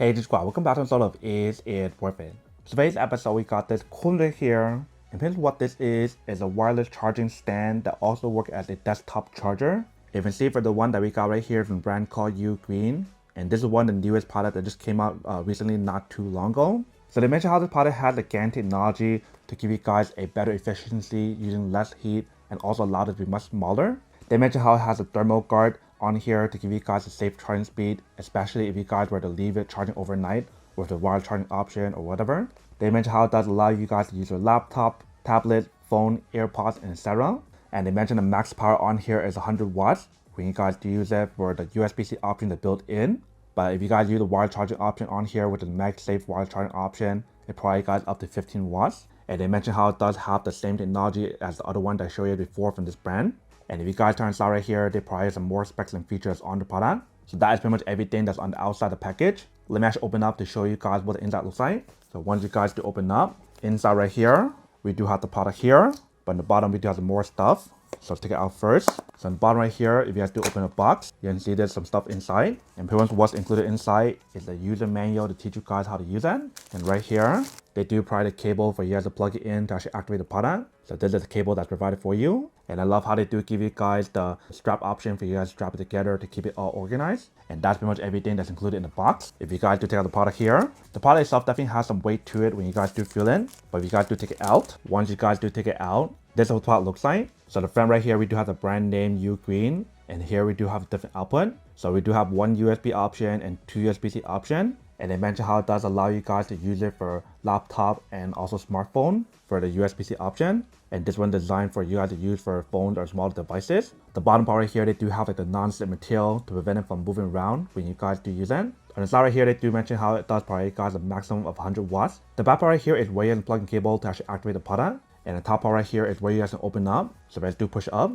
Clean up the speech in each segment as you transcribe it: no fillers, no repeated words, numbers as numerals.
Hey, this is Guap. Welcome back to episode of Is It Worth It? Today's episode, we got this cooler here. And here's what this is a wireless charging stand that also works as a desktop charger. You can see for the one that we got right here from a brand called UGreen. And this is one of the newest product that just came out recently, not too long ago. So they mentioned how this product has the GaN technology to give you guys a better efficiency using less heat and also allow it to be much smaller. They mentioned how it has a thermal guard on here to give you guys a safe charging speed, especially if you guys were to leave it charging overnight with the wireless charging option or whatever. They mentioned how it does allow you guys to use your laptop, tablet, phone, AirPods, and etc. And they mentioned the max power on here is 100 watts when you guys do use it for the USB-C option that's built in. But if you guys use the wireless charging option on here with the MagSafe wireless charging option, it probably guys up to 15 watts. And they mentioned how it does have the same technology as the other one that I showed you before from this brand. And if you guys turn inside right here, they provide some more specs and features on the product. So that is pretty much everything that's on the outside of the package. Let me actually open up to show you guys what the inside looks like. So once you guys do open up, inside right here, we do have the product here. But in the bottom, we do have some more stuff. So let's take it out first. So in the bottom right here, if you guys do open the box, you can see there's some stuff inside. And pretty much what's included inside is a user manual to teach you guys how to use it. And right here, they do provide a cable for you guys to plug it in to actually activate the product. So this is the cable that's provided for you. And I love how they do give you guys the strap option for you guys to strap it together to keep it all organized. And that's pretty much everything that's included in the box. If you guys do take out the product here, the product itself definitely has some weight to it when you guys do feel it. But if you guys do take it out, once you guys do take it out, this is what the product looks like. So the front right here, we do have the brand name UGreen. And here we do have a different output. So we do have one USB option and two USB-C option. And they mentioned how it does allow you guys to use it for laptop and also smartphone for the USB-C option. And this one designed for you guys to use for phones or smaller devices. The bottom part right here, they do have like the non-slip material to prevent it from moving around when you guys do use it. On the side right here, they do mention how it does provide you guys a maximum of 100 watts. The back part right here is where you can plug in cable to actually activate the product. And the top part right here is where you guys can open up. So if you guys do push up,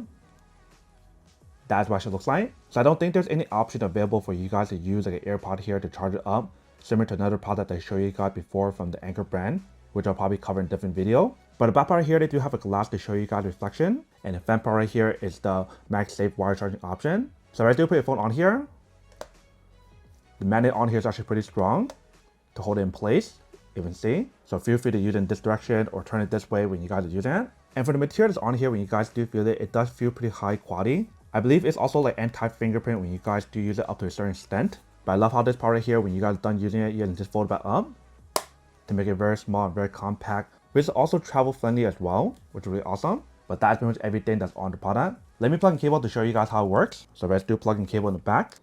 that's what it looks like. So I don't think there's any option available for you guys to use like an AirPod here to charge it up, similar to another product I showed you guys before from the Anchor brand, which I'll probably cover in a different video. But the back part here, they do have a glass to show you guys reflection. And the front part right here is the MagSafe wire charging option. So if I do put your phone on here, the magnet on here is actually pretty strong to hold it in place, you can see. So feel free to use it in this direction or turn it this way when you guys are using it. And for the material that's on here, when you guys do feel it, it does feel pretty high quality. I believe it's also like anti-fingerprint when you guys do use it up to a certain extent. But I love how this part right here, when you guys are done using it, you can just fold it back up to make it very small and very compact, which is also travel friendly as well, which is really awesome. But that's pretty much everything that's on the product. Let me plug in cable to show you guys how it works. So let's do plug in cable in the back.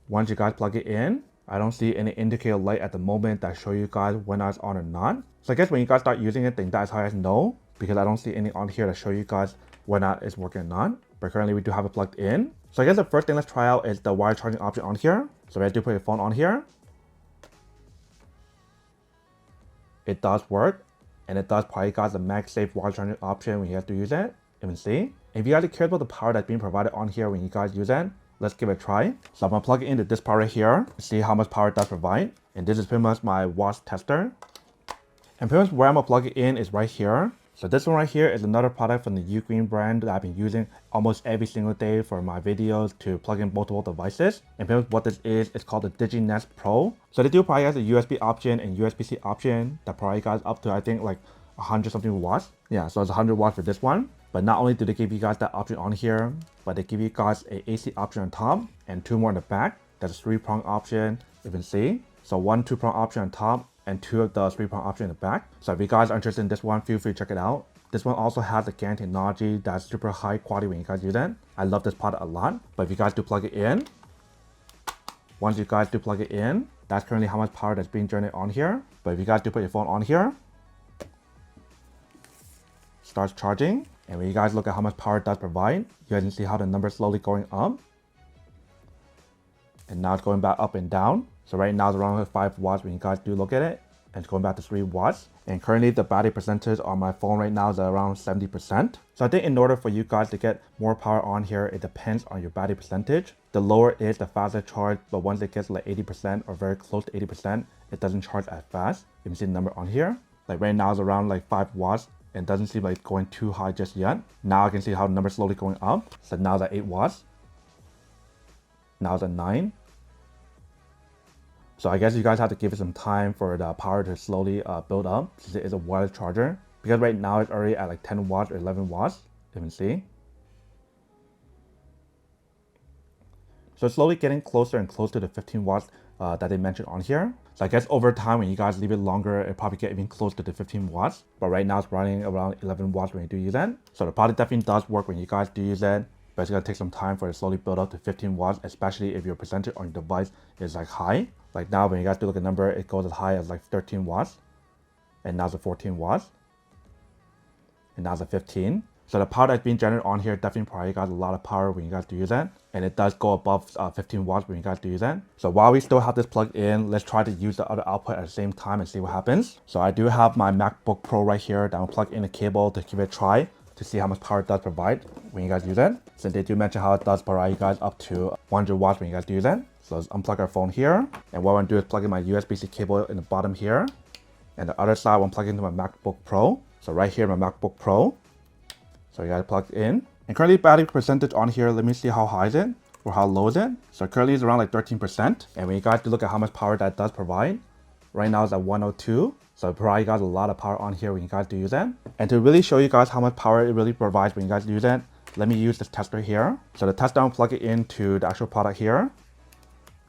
Once you guys plug it in, I don't see any indicator light at the moment that show you guys when it's on or not. So I guess when you guys start using it, then that's how you guys know, because I don't see any on here to show you guys whether it's working or not. But currently we do have it plugged in. So I guess the first thing let's try out is the wire charging option on here. So if I do put your phone on here, it does work. And it does provide you guys a MagSafe wire charging option when you have to use it. You can see. If you guys care about the power that's being provided on here when you guys use it, let's give it a try. So I'm gonna plug it into this part right here to see how much power it does provide. And this is pretty much my watts tester. And pretty much where I'm gonna plug it in is right here. So this one right here is another product from the UGreen brand that I've been using almost every single day for my videos to plug in multiple devices. And pretty much what this is, it's called the DigiNest Pro. So they do provide us a USB option and USB-C option that provide you guys up to I think like 100 something watts. Yeah, so it's 100 watts for this one. But not only do they give you guys that option on here, but they give you guys a AC option on top and two more in the back. That's a 3-prong option, you can see. So one 2-prong option on top and two of the 3-prong option in the back. So if you guys are interested in this one, feel free to check it out. This one also has the GaN technology that's super high quality when you guys use it. I love this product a lot. But if you guys do plug it in, once you guys do plug it in, that's currently how much power that's being generated on here. But if you guys do put your phone on here, starts charging. And when you guys look at how much power it does provide, you guys can see how the number is slowly going up. And now it's going back up and down. So right now it's around 5 watts when you guys do look at it. And it's going back to 3 watts. And currently the battery percentage on my phone right now is around 70%. So I think in order for you guys to get more power on here, it depends on your battery percentage. The lower is the faster charge, but once it gets like 80% or very close to 80%, it doesn't charge as fast. You can see the number on here. Like right now it's around like 5 watts. And doesn't seem like going too high just yet. Now I can see how the number is slowly going up. So now it's at 8 watts. Now it's at 9. So I guess you guys have to give it some time for the power to slowly build up, since it is a wireless charger. Because right now it's already at like 10 watts or 11 watts, you can see. So it's slowly getting closer and closer to the 15 watts that they mentioned on here. So I guess over time, when you guys leave it longer, it probably get even closer to the 15 watts. But right now it's running around 11 watts when you do use it. So the product definitely does work when you guys do use it. But it's gonna take some time for it to slowly build up to 15 watts, especially if your percentage on your device is like high. Like now when you guys do look at the number, it goes as high as like 13 watts. And now it's at 14 watts. And now it's at 15. So the power that's being generated on here definitely probably got a lot of power when you guys do use it. And it does go above 15 watts when you guys do use it. So while we still have this plugged in, let's try to use the other output at the same time and see what happens. So I do have my MacBook Pro right here that will plug in a cable to give it a try to see how much power it does provide when you guys use it. Since they do mention how it does provide you guys up to 100 watts when you guys do use it. So let's unplug our phone here. And what I'm gonna do is plug in my USB-C cable in the bottom here. And the other side, I'm plugging into my MacBook Pro. So right here, my MacBook Pro. So you got it plugged in. And currently battery percentage on here, let me see how high is it or how low is it. So currently it's around like 13%. And when you guys do look at how much power that does provide, right now it's at 102. So it probably got a lot of power on here when you guys do use it. And to really show you guys how much power it really provides when you guys use it, let me use this tester here. So the tester, I'll plug it into the actual product here.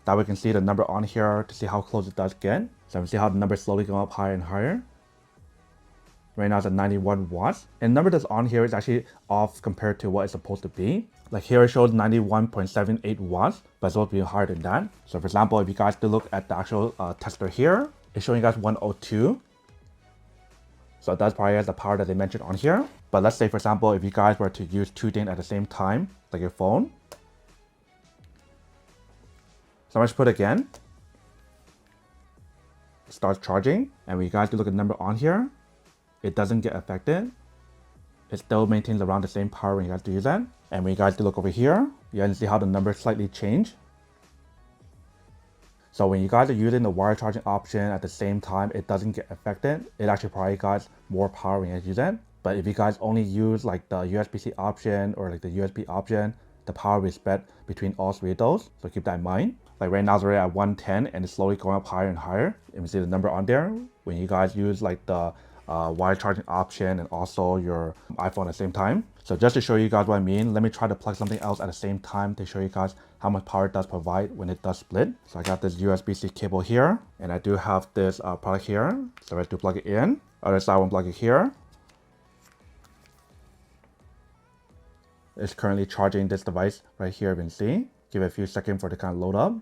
That we can see the number on here to see how close it does get. So we see how the number is slowly going up higher and higher. Right now it's at 91 watts. And the number that's on here is actually off compared to what it's supposed to be. Like here it shows 91.78 watts, but it's supposed to be higher than that. So for example, if you guys do look at the actual tester here, it's showing you guys 102. So that's probably the power that they mentioned on here. But let's say for example, if you guys were to use two things at the same time, like your phone. So I'm going to put it again. It starts charging. And when you guys do look at the number on here, it doesn't get affected. It still maintains around the same power when you guys do use that. And when you guys do look over here, you can see how the numbers slightly change. So when you guys are using the wire charging option at the same time, it doesn't get affected. It actually probably got more power when you guys use it. But if you guys only use like the USB-C option or like the USB option, the power will be split between all three of those. So keep that in mind. Like right now it's already at 110 and it's slowly going up higher and higher. And you see the number on there. When you guys use like the wire charging option and also your iPhone at the same time. So just to show you guys what I mean, let me try to plug something else at the same time to show you guys how much power it does provide when it does split. So I got this USB-C cable here, and I do have this product here. So I have to plug it in. Other side, I want to plug it here. It's currently charging this device right here, you can see. Give it a few seconds for it to kind of load up.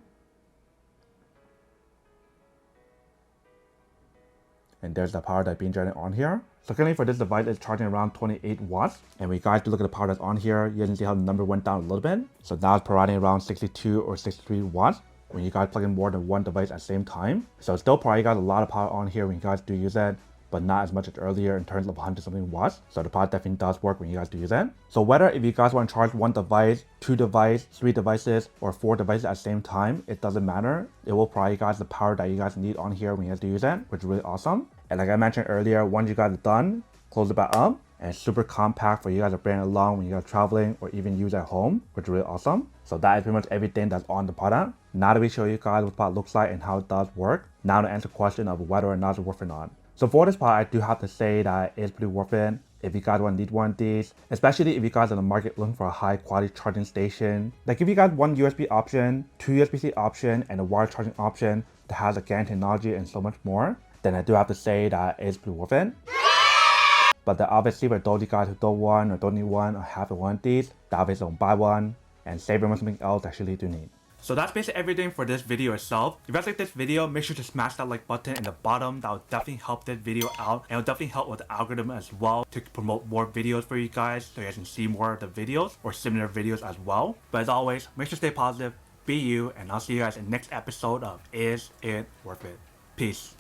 And there's the power that's being generated on here. So currently for this device, it's charging around 28 watts. And when you guys do look at the power that's on here, you can see how the number went down a little bit. So now it's providing around 62 or 63 watts when you guys plug in more than one device at the same time. So it's still probably got a lot of power on here when you guys do use it, but not as much as earlier in terms of 100 something watts. So the product definitely does work when you guys do use it. So whether if you guys want to charge one device, two devices, three devices, or four devices at the same time, it doesn't matter. It will provide you guys the power that you guys need on here when you guys do use it, which is really awesome. And like I mentioned earlier, once you guys are done, close it back up. And it's super compact for you guys to bring along when you guys are traveling or even use at home, which is really awesome. So that is pretty much everything that's on the product. Now that we show you guys what the product looks like and how it does work, now to answer the question of whether or not it's worth it or not. So for this part, I do have to say that it's pretty worth it. If you guys want to need one of these, especially if you guys are in the market looking for a high quality charging station. Like if you got one USB option, two USB-C option, and a wire charging option that has a GaN technology and so much more, then I do have to say that it's pretty worth it. But then obviously for those of you guys who don't want or don't need one or have one of these, then obviously don't buy one and save them on something else that you really do need. So that's basically everything for this video itself. If you guys like this video, make sure to smash that like button in the bottom. That will definitely help this video out, and it will definitely help with the algorithm as well to promote more videos for you guys so you guys can see more of the videos or similar videos as well. But as always, make sure to stay positive, be you, and I'll see you guys in the next episode of Is It Worth It? Peace.